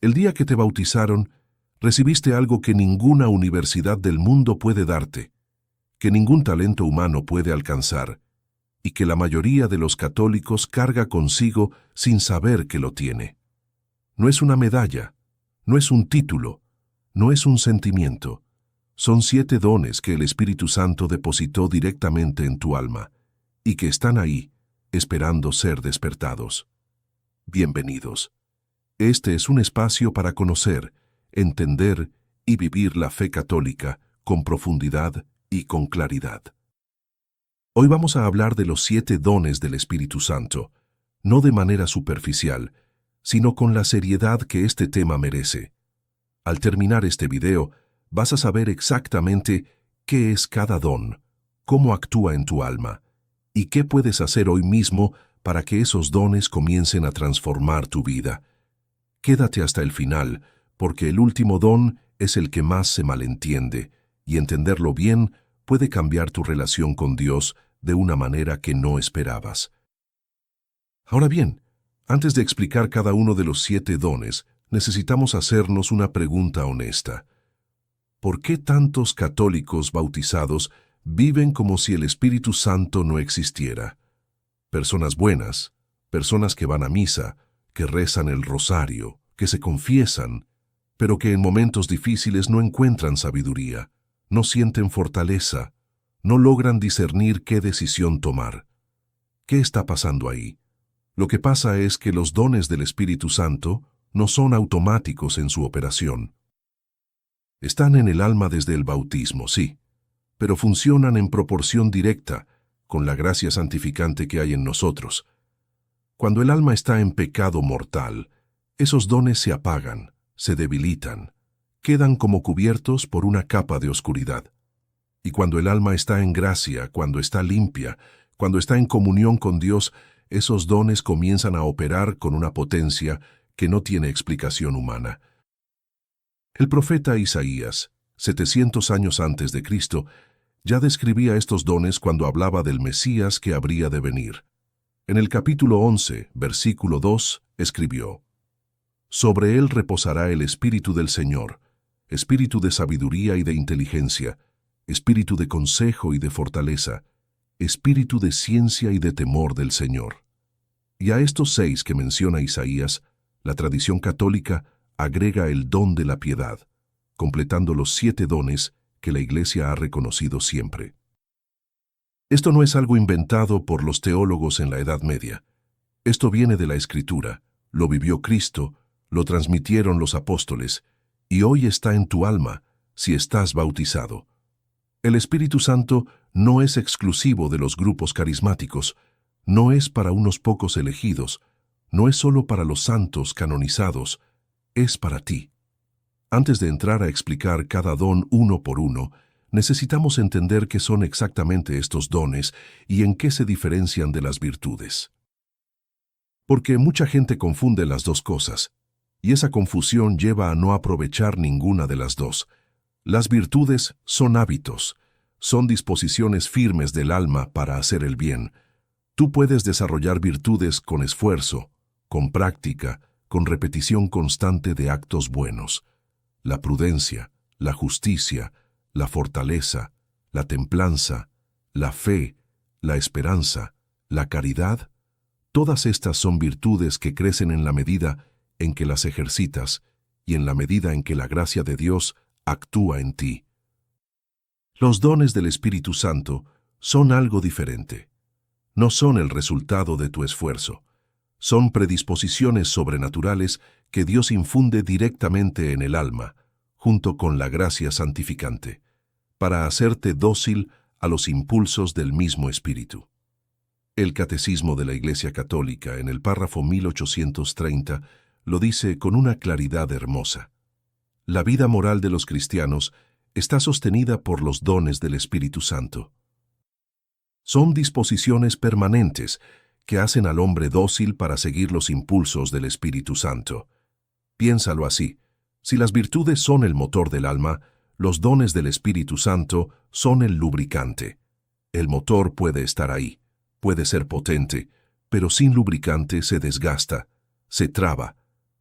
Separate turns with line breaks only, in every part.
El día que te bautizaron, recibiste algo que ninguna universidad del mundo puede darte, que ningún talento humano puede alcanzar, y que la mayoría de los católicos carga consigo sin saber que lo tiene. No es una medalla, no es un título, no es un sentimiento. Son 7 dones que el Espíritu Santo depositó directamente en tu alma, y que están ahí, esperando ser despertados. Bienvenidos. Este es un espacio para conocer, entender y vivir la fe católica con profundidad y con claridad. Hoy vamos a hablar de los 7 dones del Espíritu Santo, no de manera superficial, sino con la seriedad que este tema merece. Al terminar este video, vas a saber exactamente qué es cada don, cómo actúa en tu alma, y qué puedes hacer hoy mismo para que esos dones comiencen a transformar tu vida. Quédate hasta el final, porque el último don es el que más se malentiende, y entenderlo bien puede cambiar tu relación con Dios de una manera que no esperabas. Ahora bien, antes de explicar cada uno de los 7 dones, necesitamos hacernos una pregunta honesta. ¿Por qué tantos católicos bautizados viven como si el Espíritu Santo no existiera? Personas buenas, personas que van a misa, que rezan el rosario, que se confiesan, pero que en momentos difíciles no encuentran sabiduría, no sienten fortaleza, no logran discernir qué decisión tomar. ¿Qué está pasando ahí? Lo que pasa es que los dones del Espíritu Santo no son automáticos en su operación. Están en el alma desde el bautismo, sí, pero funcionan en proporción directa con la gracia santificante que hay en nosotros. Cuando el alma está en pecado mortal, esos dones se apagan, se debilitan, quedan como cubiertos por una capa de oscuridad. Y cuando el alma está en gracia, cuando está limpia, cuando está en comunión con Dios, esos dones comienzan a operar con una potencia que no tiene explicación humana. El profeta Isaías, 700 años antes de Cristo, ya describía estos dones cuando hablaba del Mesías que habría de venir. En el capítulo 11, versículo 2, escribió: «Sobre él reposará el Espíritu del Señor, Espíritu de sabiduría y de inteligencia, Espíritu de consejo y de fortaleza, Espíritu de ciencia y de temor del Señor». Y a estos 6 que menciona Isaías, la tradición católica agrega el don de la piedad, completando los 7 dones que la Iglesia ha reconocido siempre. Esto no es algo inventado por los teólogos en la Edad Media. Esto viene de la Escritura, lo vivió Cristo, lo transmitieron los apóstoles, y hoy está en tu alma si estás bautizado. El Espíritu Santo no es exclusivo de los grupos carismáticos, no es para unos pocos elegidos, no es solo para los santos canonizados, es para ti. Antes de entrar a explicar cada don uno por uno, necesitamos entender qué son exactamente estos dones y en qué se diferencian de las virtudes. Porque mucha gente confunde las dos cosas, y esa confusión lleva a no aprovechar ninguna de las dos. Las virtudes son hábitos, son disposiciones firmes del alma para hacer el bien. Tú puedes desarrollar virtudes con esfuerzo, con práctica, con repetición constante de actos buenos. La prudencia, la justicia, la fortaleza, la templanza, la fe, la esperanza, la caridad, todas estas son virtudes que crecen en la medida en que las ejercitas y en la medida en que la gracia de Dios actúa en ti. Los dones del Espíritu Santo son algo diferente. No son el resultado de tu esfuerzo. Son predisposiciones sobrenaturales que Dios infunde directamente en el alma, junto con la gracia santificante, para hacerte dócil a los impulsos del mismo Espíritu. El Catecismo de la Iglesia Católica, en el párrafo 1830, lo dice con una claridad hermosa. La vida moral de los cristianos está sostenida por los dones del Espíritu Santo. Son disposiciones permanentes que hacen al hombre dócil para seguir los impulsos del Espíritu Santo. Piénsalo así: si las virtudes son el motor del alma, los dones del Espíritu Santo son el lubricante. El motor puede estar ahí, puede ser potente, pero sin lubricante se desgasta, se traba,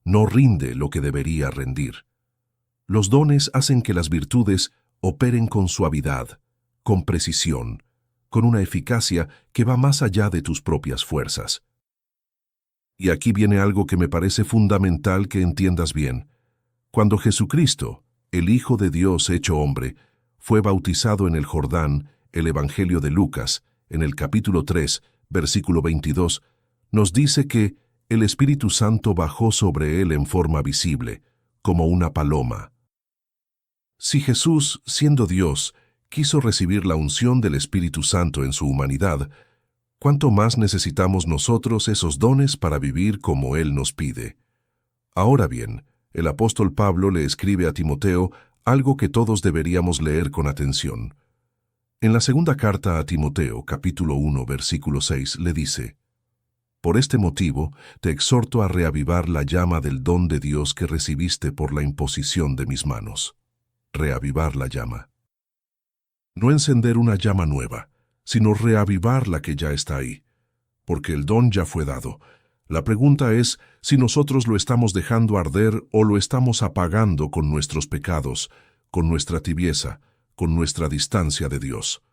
no rinde lo que debería rendir. Los dones hacen que las virtudes operen con suavidad, con precisión, con una eficacia que va más allá de tus propias fuerzas. Y aquí viene algo que me parece fundamental que entiendas bien. Cuando Jesucristo, el Hijo de Dios hecho hombre, fue bautizado en el Jordán, el Evangelio de Lucas, en el capítulo 3, versículo 22, nos dice que el Espíritu Santo bajó sobre él en forma visible, como una paloma. Si Jesús, siendo Dios, quiso recibir la unción del Espíritu Santo en su humanidad, ¿cuánto más necesitamos nosotros esos dones para vivir como Él nos pide? Ahora bien, el apóstol Pablo le escribe a Timoteo algo que todos deberíamos leer con atención. En la segunda carta a Timoteo, capítulo 1, versículo 6, le dice: «Por este motivo, te exhorto a reavivar la llama del don de Dios que recibiste por la imposición de mis manos». Reavivar la llama. No encender una llama nueva, sino reavivar la que ya está ahí, porque el don ya fue dado. La pregunta es si nosotros lo estamos dejando arder o lo estamos apagando con nuestros pecados, con nuestra tibieza, con nuestra distancia de Dios.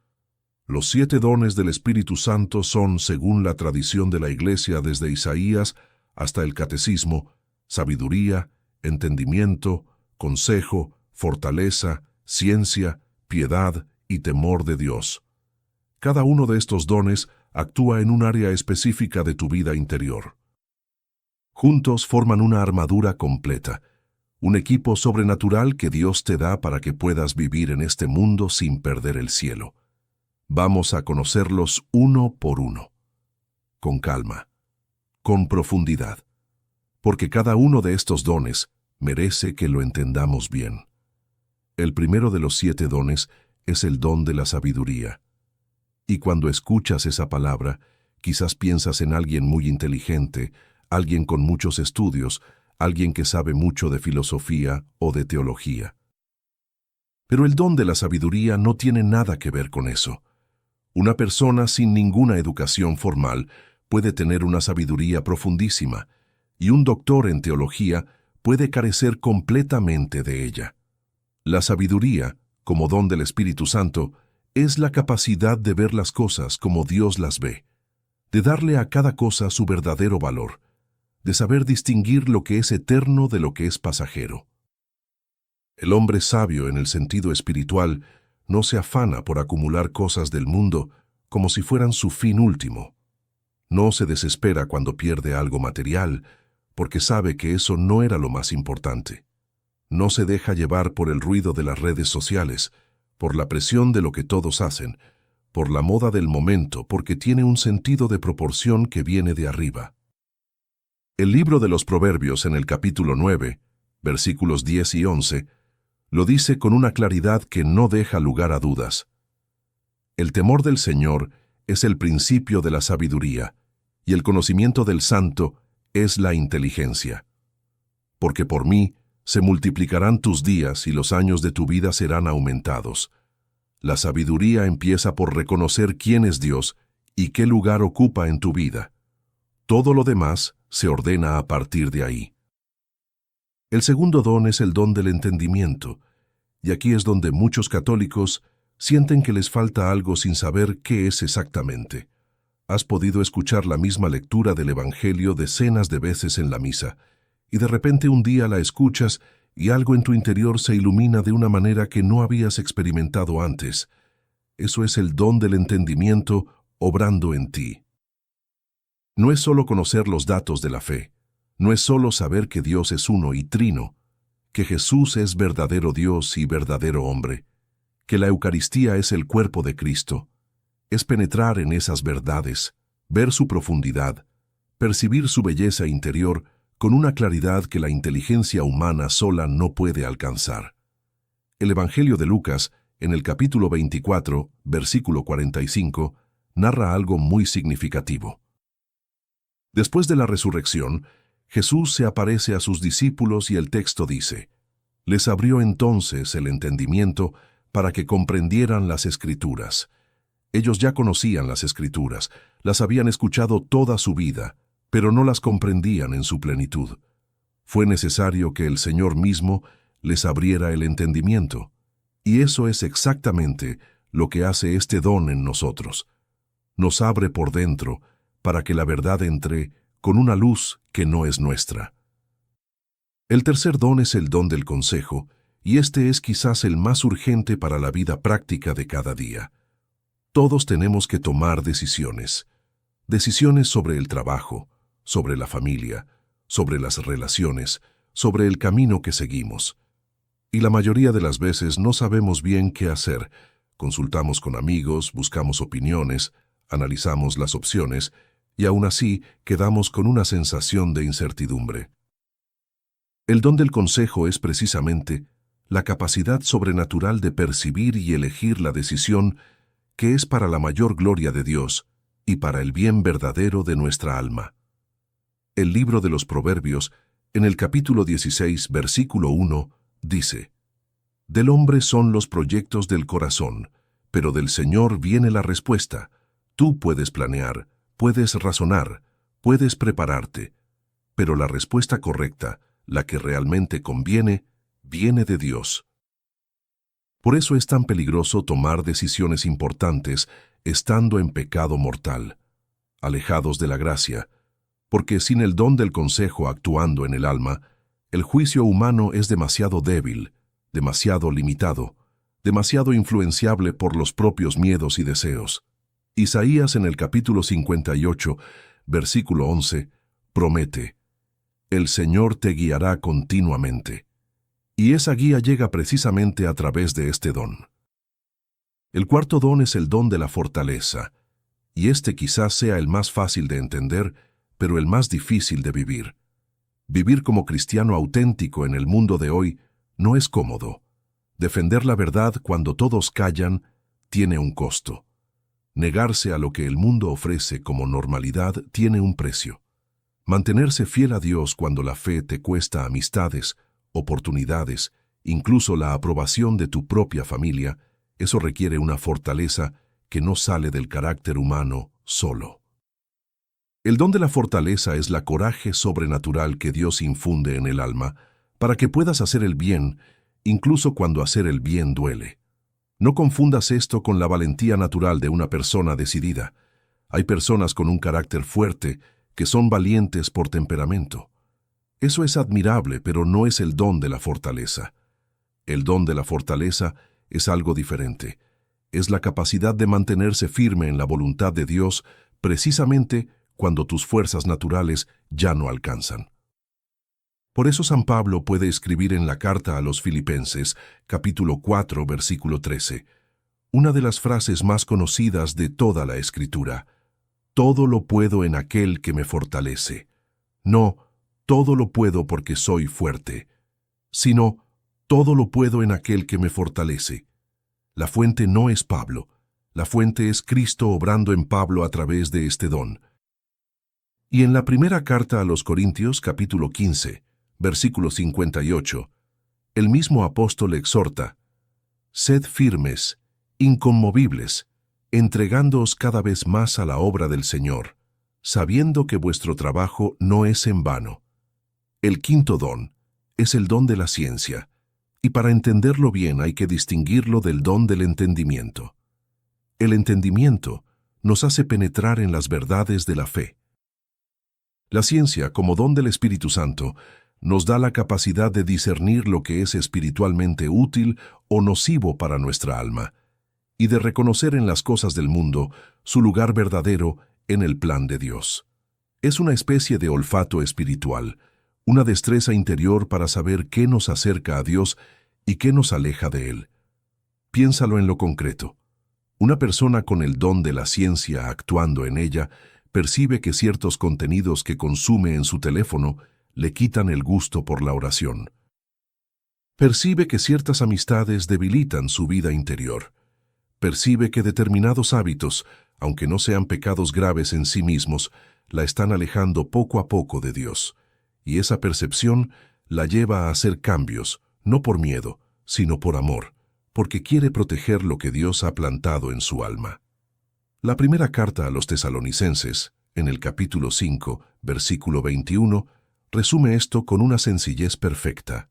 Los 7 dones del Espíritu Santo son, según la tradición de la Iglesia desde Isaías hasta el Catecismo, sabiduría, entendimiento, consejo, fortaleza, ciencia, piedad y temor de Dios. Cada uno de estos dones actúa en un área específica de tu vida interior. Juntos forman una armadura completa, un equipo sobrenatural que Dios te da para que puedas vivir en este mundo sin perder el cielo. Vamos a conocerlos uno por uno, con calma, con profundidad, porque cada uno de estos dones merece que lo entendamos bien. El primero de los 7 dones es el don de la sabiduría. Y cuando escuchas esa palabra, quizás piensas en alguien muy inteligente, alguien con muchos estudios, alguien que sabe mucho de filosofía o de teología. Pero el don de la sabiduría no tiene nada que ver con eso. Una persona sin ninguna educación formal puede tener una sabiduría profundísima, y un doctor en teología puede carecer completamente de ella. La sabiduría, como don del Espíritu Santo, es la capacidad de ver las cosas como Dios las ve, de darle a cada cosa su verdadero valor, de saber distinguir lo que es eterno de lo que es pasajero. El hombre sabio en el sentido espiritual no se afana por acumular cosas del mundo como si fueran su fin último. No se desespera cuando pierde algo material, porque sabe que eso no era lo más importante. No se deja llevar por el ruido de las redes sociales, por la presión de lo que todos hacen, por la moda del momento, porque tiene un sentido de proporción que viene de arriba. El libro de los Proverbios en el capítulo 9, versículos 10 y 11, lo dice con una claridad que no deja lugar a dudas. El temor del Señor es el principio de la sabiduría, y el conocimiento del Santo es la inteligencia. Porque por mí se multiplicarán tus días y los años de tu vida serán aumentados. La sabiduría empieza por reconocer quién es Dios y qué lugar ocupa en tu vida. Todo lo demás se ordena a partir de ahí. El segundo don es el don del entendimiento, y aquí es donde muchos católicos sienten que les falta algo sin saber qué es exactamente. Has podido escuchar la misma lectura del Evangelio decenas de veces en la misa, y de repente un día la escuchas y algo en tu interior se ilumina de una manera que no habías experimentado antes. Eso es el don del entendimiento obrando en ti. No es solo conocer los datos de la fe, no es solo saber que Dios es uno y trino, que Jesús es verdadero Dios y verdadero hombre, que la Eucaristía es el cuerpo de Cristo. Es penetrar en esas verdades, ver su profundidad, percibir su belleza interior con una claridad que la inteligencia humana sola no puede alcanzar. El Evangelio de Lucas, en el capítulo 24, versículo 45, narra algo muy significativo. Después de la resurrección, Jesús se aparece a sus discípulos y el texto dice: les abrió entonces el entendimiento para que comprendieran las Escrituras. Ellos ya conocían las Escrituras, las habían escuchado toda su vida, pero no las comprendían en su plenitud. Fue necesario que el Señor mismo les abriera el entendimiento. Y eso es exactamente lo que hace este don en nosotros. Nos abre por dentro para que la verdad entre con una luz que no es nuestra. El tercer don es el don del consejo, y este es quizás el más urgente para la vida práctica de cada día. Todos tenemos que tomar decisiones. Decisiones sobre el trabajo, sobre la familia, sobre las relaciones, sobre el camino que seguimos. Y la mayoría de las veces no sabemos bien qué hacer. Consultamos con amigos, buscamos opiniones, analizamos las opciones, y aún así quedamos con una sensación de incertidumbre. El don del consejo es precisamente la capacidad sobrenatural de percibir y elegir la decisión que es para la mayor gloria de Dios y para el bien verdadero de nuestra alma. El libro de los Proverbios, en el capítulo 16, versículo 1, dice: «Del hombre son los proyectos del corazón, pero del Señor viene la respuesta. Tú puedes planear, puedes razonar, puedes prepararte, pero la respuesta correcta, la que realmente conviene, viene de Dios». Por eso es tan peligroso tomar decisiones importantes estando en pecado mortal, alejados de la gracia, porque sin el don del consejo actuando en el alma, el juicio humano es demasiado débil, demasiado limitado, demasiado influenciable por los propios miedos y deseos. Isaías en el capítulo 58, versículo 11, promete: «El Señor te guiará continuamente». Y esa guía llega precisamente a través de este don. El cuarto don es el don de la fortaleza, y este quizás sea el más fácil de entender, pero el más difícil de vivir. Vivir como cristiano auténtico en el mundo de hoy no es cómodo. Defender la verdad cuando todos callan tiene un costo. Negarse a lo que el mundo ofrece como normalidad tiene un precio. Mantenerse fiel a Dios cuando la fe te cuesta amistades, oportunidades, incluso la aprobación de tu propia familia, eso requiere una fortaleza que no sale del carácter humano solo. El don de la fortaleza es la coraje sobrenatural que Dios infunde en el alma para que puedas hacer el bien, incluso cuando hacer el bien duele. No confundas esto con la valentía natural de una persona decidida. Hay personas con un carácter fuerte que son valientes por temperamento. Eso es admirable, pero no es el don de la fortaleza. El don de la fortaleza es algo diferente. Es la capacidad de mantenerse firme en la voluntad de Dios precisamente cuando tus fuerzas naturales ya no alcanzan. Por eso San Pablo puede escribir en la carta a los Filipenses, capítulo 4, versículo 13, una de las frases más conocidas de toda la Escritura: «Todo lo puedo en aquel que me fortalece». No, todo lo puedo porque soy fuerte, sino todo lo puedo en aquel que me fortalece. La fuente no es Pablo, la fuente es Cristo obrando en Pablo a través de este don. Y en la primera carta a los Corintios, capítulo 15, versículo 58, el mismo apóstol exhorta: «Sed firmes, inconmovibles, entregándoos cada vez más a la obra del Señor, sabiendo que vuestro trabajo no es en vano». El quinto don es el don de la ciencia, y para entenderlo bien hay que distinguirlo del don del entendimiento. El entendimiento nos hace penetrar en las verdades de la fe. La ciencia, como don del Espíritu Santo, nos da la capacidad de discernir lo que es espiritualmente útil o nocivo para nuestra alma, y de reconocer en las cosas del mundo su lugar verdadero en el plan de Dios. Es una especie de olfato espiritual, una destreza interior para saber qué nos acerca a Dios y qué nos aleja de Él. Piénsalo en lo concreto. Una persona con el don de la ciencia actuando en ella percibe que ciertos contenidos que consume en su teléfono le quitan el gusto por la oración. Percibe que ciertas amistades debilitan su vida interior. Percibe que determinados hábitos, aunque no sean pecados graves en sí mismos, la están alejando poco a poco de Dios. Y esa percepción la lleva a hacer cambios, no por miedo, sino por amor, porque quiere proteger lo que Dios ha plantado en su alma. La primera carta a los tesalonicenses, en el capítulo 5, versículo 21, resume esto con una sencillez perfecta: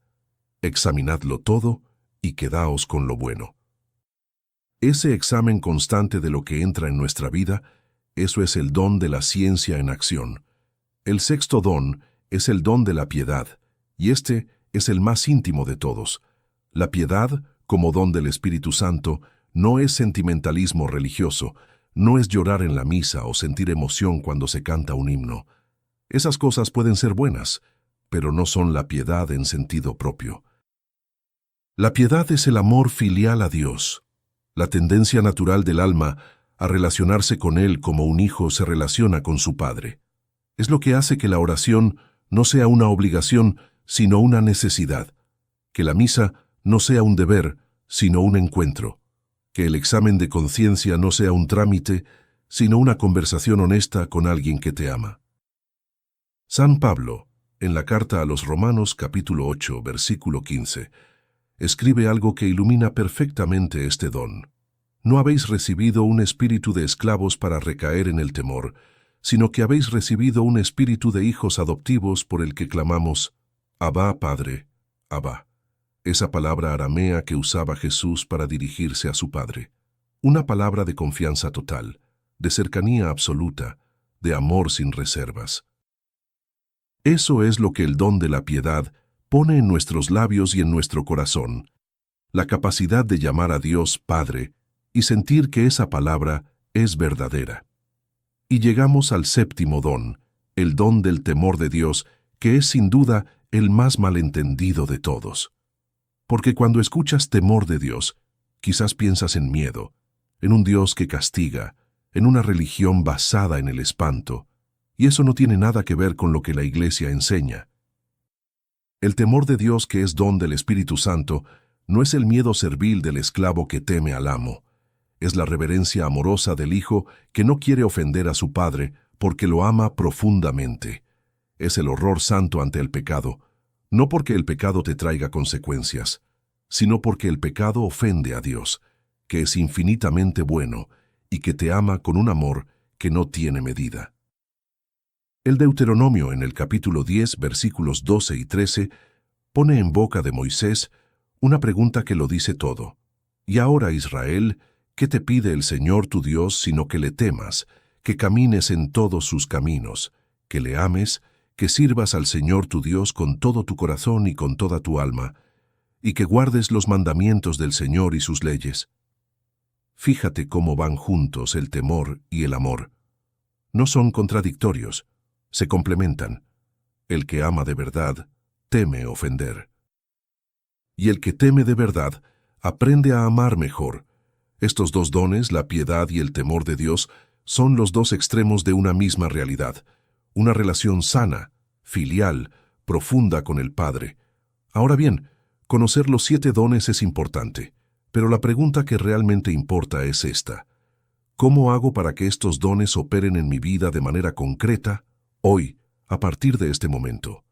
examinadlo todo y quedaos con lo bueno. Ese examen constante de lo que entra en nuestra vida, eso es el don de la ciencia en acción. El sexto don es el don de la piedad, y este es el más íntimo de todos. La piedad, como don del Espíritu Santo, no es sentimentalismo religioso, no es llorar en la misa o sentir emoción cuando se canta un himno. Esas cosas pueden ser buenas, pero no son la piedad en sentido propio. La piedad es el amor filial a Dios, la tendencia natural del alma a relacionarse con Él como un hijo se relaciona con su padre. Es lo que hace que la oración no sea una obligación, sino una necesidad, que la misa no sea un deber, sino un encuentro, que el examen de conciencia no sea un trámite, sino una conversación honesta con alguien que te ama. San Pablo, en la carta a los Romanos capítulo 8, versículo 15, escribe algo que ilumina perfectamente este don. No habéis recibido un espíritu de esclavos para recaer en el temor, sino que habéis recibido un espíritu de hijos adoptivos por el que clamamos, Abba, Padre, Abba. Esa palabra aramea que usaba Jesús para dirigirse a su Padre. Una palabra de confianza total, de cercanía absoluta, de amor sin reservas. Eso es lo que el don de la piedad pone en nuestros labios y en nuestro corazón, la capacidad de llamar a Dios Padre y sentir que esa palabra es verdadera. Y llegamos al séptimo don, el don del temor de Dios, que es sin duda el más malentendido de todos. Porque cuando escuchas temor de Dios, quizás piensas en miedo, en un Dios que castiga, en una religión basada en el espanto, y eso no tiene nada que ver con lo que la Iglesia enseña. El temor de Dios, que es don del Espíritu Santo, no es el miedo servil del esclavo que teme al amo. Es la reverencia amorosa del hijo que no quiere ofender a su padre porque lo ama profundamente. Es el horror santo ante el pecado, no porque el pecado te traiga consecuencias, sino porque el pecado ofende a Dios, que es infinitamente bueno y que te ama con un amor que no tiene medida. El Deuteronomio, en el capítulo 10, versículos 12 y 13, pone en boca de Moisés una pregunta que lo dice todo. Y ahora, Israel, ¿qué te pide el Señor tu Dios sino que le temas, que camines en todos sus caminos, que le ames, que sirvas al Señor tu Dios con todo tu corazón y con toda tu alma, y que guardes los mandamientos del Señor y sus leyes? Fíjate cómo van juntos el temor y el amor. No son contradictorios, se complementan. El que ama de verdad teme ofender. Y el que teme de verdad aprende a amar mejor. Estos dos dones, la piedad y el temor de Dios, son los dos extremos de una misma realidad, una relación sana, filial, profunda con el Padre. Ahora bien, conocer los 7 dones es importante, pero la pregunta que realmente importa es esta: ¿cómo hago para que estos dones operen en mi vida de manera concreta, hoy, a partir de este momento?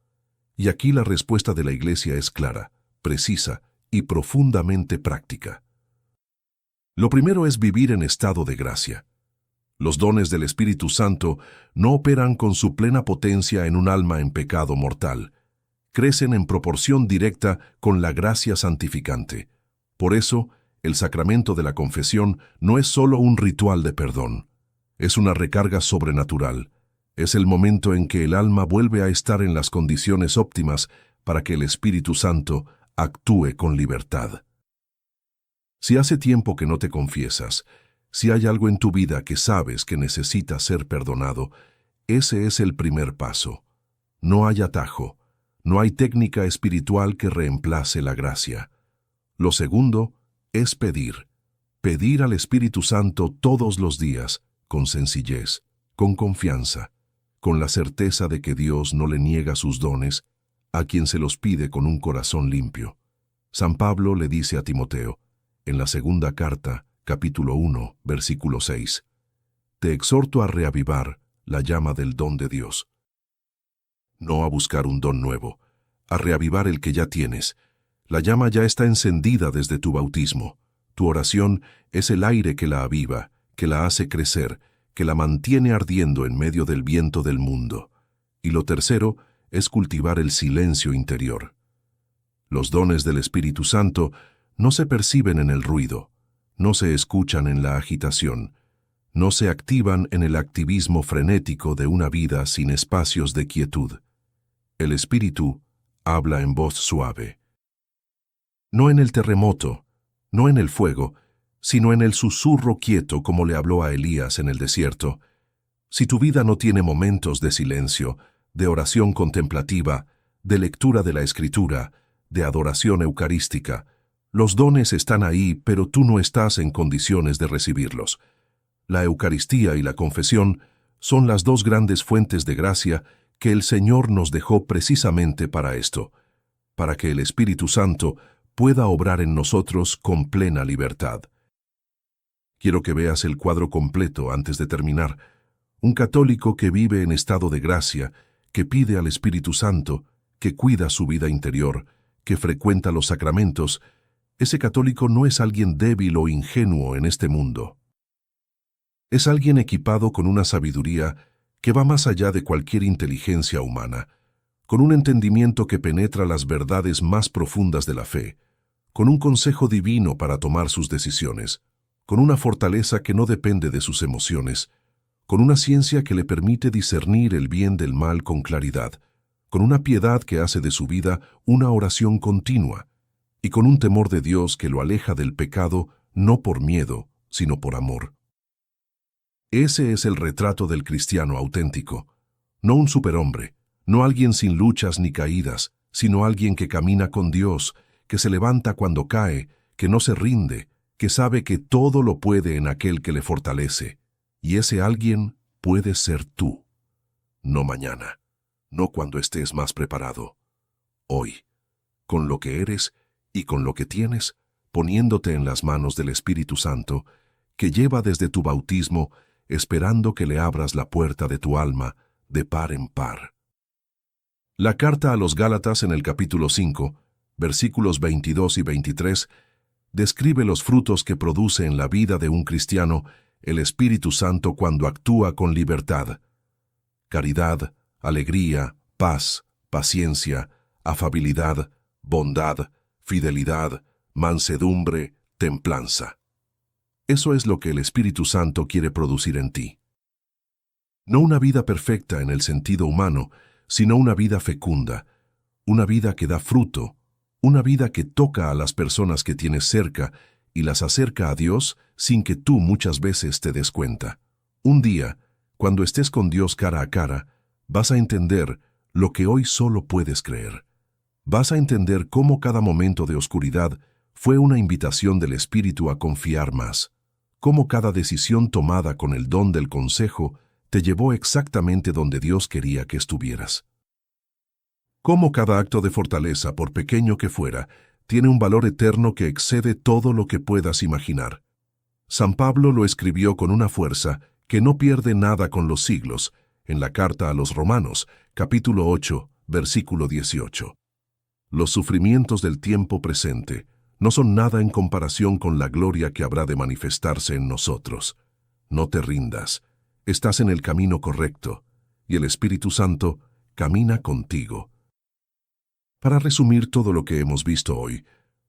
Y aquí la respuesta de la Iglesia es clara, precisa y profundamente práctica. Lo primero es vivir en estado de gracia. Los dones del Espíritu Santo no operan con su plena potencia en un alma en pecado mortal. Crecen en proporción directa con la gracia santificante. Por eso, el sacramento de la confesión no es solo un ritual de perdón. Es una recarga sobrenatural. Es el momento en que el alma vuelve a estar en las condiciones óptimas para que el Espíritu Santo actúe con libertad. Si hace tiempo que no te confiesas, si hay algo en tu vida que sabes que necesita ser perdonado, ese es el primer paso. No hay atajo, no hay técnica espiritual que reemplace la gracia. Lo segundo es pedir. Pedir al Espíritu Santo todos los días, con sencillez, con confianza, con la certeza de que Dios no le niega sus dones a quien se los pide con un corazón limpio. San Pablo le dice a Timoteo, en la segunda carta, capítulo 1, versículo 6, «Te exhorto a reavivar la llama del don de Dios». No a buscar un don nuevo, a reavivar el que ya tienes. La llama ya está encendida desde tu bautismo. Tu oración es el aire que la aviva, que la hace crecer, que la mantiene ardiendo en medio del viento del mundo. Y lo tercero es cultivar el silencio interior. Los dones del Espíritu Santo no se perciben en el ruido, no se escuchan en la agitación, no se activan en el activismo frenético de una vida sin espacios de quietud. El Espíritu habla en voz suave. No en el terremoto, no en el fuego, sino en el susurro quieto como le habló a Elías en el desierto. Si tu vida no tiene momentos de silencio, de oración contemplativa, de lectura de la Escritura, de adoración eucarística, los dones están ahí, pero tú no estás en condiciones de recibirlos. La Eucaristía y la confesión son las dos grandes fuentes de gracia que el Señor nos dejó precisamente para esto, para que el Espíritu Santo pueda obrar en nosotros con plena libertad. Quiero que veas el cuadro completo antes de terminar. Un católico que vive en estado de gracia, que pide al Espíritu Santo, que cuida su vida interior, que frecuenta los sacramentos, ese católico no es alguien débil o ingenuo en este mundo. Es alguien equipado con una sabiduría que va más allá de cualquier inteligencia humana, con un entendimiento que penetra las verdades más profundas de la fe, con un consejo divino para tomar sus decisiones, con una fortaleza que no depende de sus emociones, con una ciencia que le permite discernir el bien del mal con claridad, con una piedad que hace de su vida una oración continua, y con un temor de Dios que lo aleja del pecado no por miedo, sino por amor. Ese es el retrato del cristiano auténtico, no un superhombre, no alguien sin luchas ni caídas, sino alguien que camina con Dios, que se levanta cuando cae, que no se rinde, que sabe que todo lo puede en aquel que le fortalece. Y ese alguien puede ser tú. No mañana, no cuando estés más preparado. Hoy, con lo que eres y con lo que tienes, poniéndote en las manos del Espíritu Santo, que lleva desde tu bautismo, esperando que le abras la puerta de tu alma, de par en par. La carta a los Gálatas en el capítulo 5, versículos 22 y 23, describe los frutos que produce en la vida de un cristiano el Espíritu Santo cuando actúa con libertad: caridad, alegría, paz, paciencia, afabilidad, bondad, fidelidad, mansedumbre, templanza. Eso es lo que el Espíritu Santo quiere producir en ti. No una vida perfecta en el sentido humano, sino una vida fecunda, una vida que da fruto, una vida que toca a las personas que tienes cerca y las acerca a Dios sin que tú muchas veces te des cuenta. Un día, cuando estés con Dios cara a cara, vas a entender lo que hoy solo puedes creer. Vas a entender cómo cada momento de oscuridad fue una invitación del Espíritu a confiar más, cómo cada decisión tomada con el don del consejo te llevó exactamente donde Dios quería que estuvieras. Cómo cada acto de fortaleza, por pequeño que fuera, tiene un valor eterno que excede todo lo que puedas imaginar. San Pablo lo escribió con una fuerza que no pierde nada con los siglos, en la carta a los Romanos, capítulo 8, versículo 18. Los sufrimientos del tiempo presente no son nada en comparación con la gloria que habrá de manifestarse en nosotros. No te rindas, estás en el camino correcto, y el Espíritu Santo camina contigo. Para resumir todo lo que hemos visto hoy,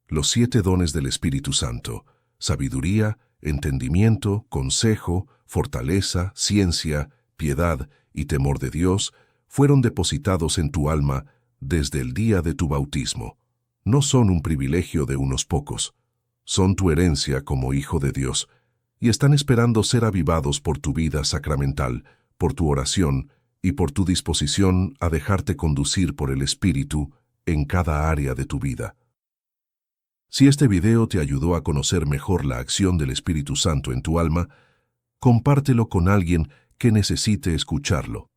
los 7 dones del Espíritu Santo: sabiduría, entendimiento, consejo, fortaleza, ciencia, piedad y temor de Dios, fueron depositados en tu alma desde el día de tu bautismo. No son un privilegio de unos pocos, son tu herencia como hijo de Dios, y están esperando ser avivados por tu vida sacramental, por tu oración y por tu disposición a dejarte conducir por el Espíritu en cada área de tu vida. Si este video te ayudó a conocer mejor la acción del Espíritu Santo en tu alma, compártelo con alguien que necesite escucharlo.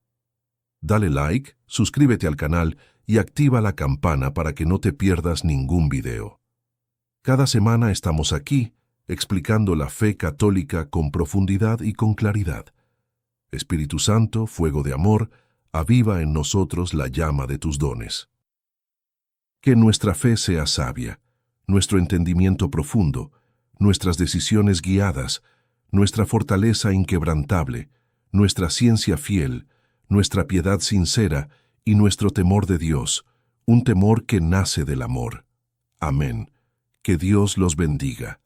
Dale like, suscríbete al canal y activa la campana para que no te pierdas ningún video. Cada semana estamos aquí, explicando la fe católica con profundidad y con claridad. Espíritu Santo, fuego de amor, aviva en nosotros la llama de tus dones. Que nuestra fe sea sabia, nuestro entendimiento profundo, nuestras decisiones guiadas, nuestra fortaleza inquebrantable, nuestra ciencia fiel, nuestra piedad sincera y nuestro temor de Dios, un temor que nace del amor. Amén. Que Dios los bendiga.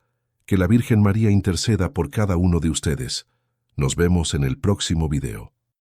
Que la Virgen María interceda por cada uno de ustedes. Nos vemos en el próximo video.